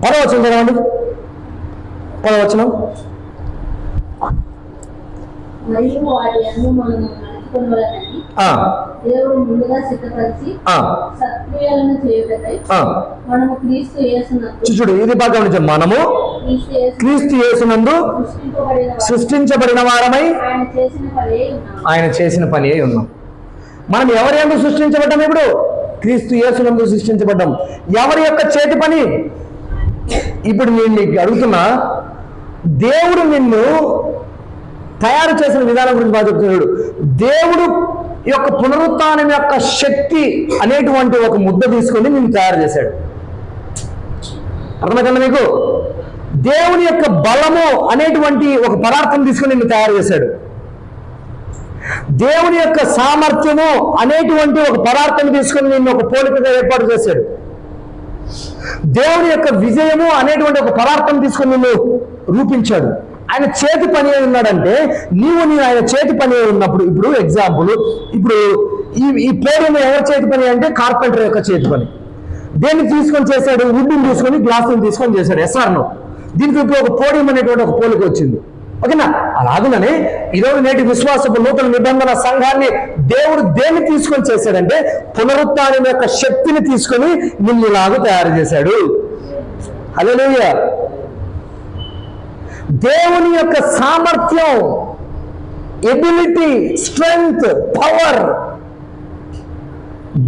పదవచనం చదవండి. పదవచనం. మరియు వాటి యందు మనము నడుచుకొనవలెనని దేవుడు ముందుగా సిద్ధపరిచి సత్క్రియలను చేయుటకై మనము క్రీస్తు యేసునందు. చూడు, ఇది బాగా గమనించండి. మనము క్రీస్తు యేసునందు సృష్టించబడిన వారమై ఆయన చేసిన పని అయి ఉన్నాం. మనం ఎవరి యందు సృష్టించబడ్డాం? ఇప్పుడు క్రీస్తు యేసునందు సృష్టించబడ్డాం. ఎవరి యొక్క చేతి పని? ఇప్పుడు నేను నీకు అడుగుతున్నా, దేవుడు నిన్ను తయారు చేసిన విధానం గురించి బాగా చెప్తున్నాడు. దేవుడు యొక్క పునరుత్థానం యొక్క శక్తి అనేటువంటి ఒక ముద్ద తీసుకొని నిన్ను తయారు చేశాడు. అర్థమవుతుందా మీకు? దేవుని యొక్క బలము అనేటువంటి ఒక పదార్థం తీసుకొని నిన్ను తయారు చేశాడు. దేవుని యొక్క సామర్థ్యము అనేటువంటి ఒక పదార్థం తీసుకొని నిన్ను ఒక పోలికగా ఏర్పాటు చేశాడు. దేవుని యొక్క విజయము అనేటువంటి ఒక పదార్థం తీసుకొని నిన్ను రూపించాడు. ఆయన చేతి పని అయి ఉన్నాడంటే నీవు ఆయన చేతి పని అయి ఉన్నప్పుడు, ఇప్పుడు ఎగ్జాంపుల్, ఇప్పుడు ఈ పోడియం ఎవరి చేతి పని అంటే కార్పెంటర్ యొక్క చేతి పని. దేన్ని తీసుకొని చేశాడు? వుడ్ని తీసుకొని, గ్లాసుని తీసుకొని చేశాడు. ఎస్ఆర్ను దీనికి ఇప్పుడు ఒక పోడియం అనేటువంటి ఒక పోలిక వచ్చింది. ఓకేనా? అలాగుననే ఈరోజు నేటి విశ్వాసపు నూతన నిబంధన సంఘాన్ని దేవుడు దేన్ని తీసుకొని చేశాడంటే పునరుత్థానం యొక్క శక్తిని తీసుకొని నిన్ను ఇలాగూ తయారు చేశాడు. హల్లెలూయా. దేవుని యొక్క సామర్థ్యం, ఎబిలిటీ, స్ట్రెంగ్త్, పవర్,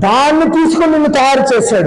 దాన్ని తీసుకొని నిన్ను తయారు చేశాడు.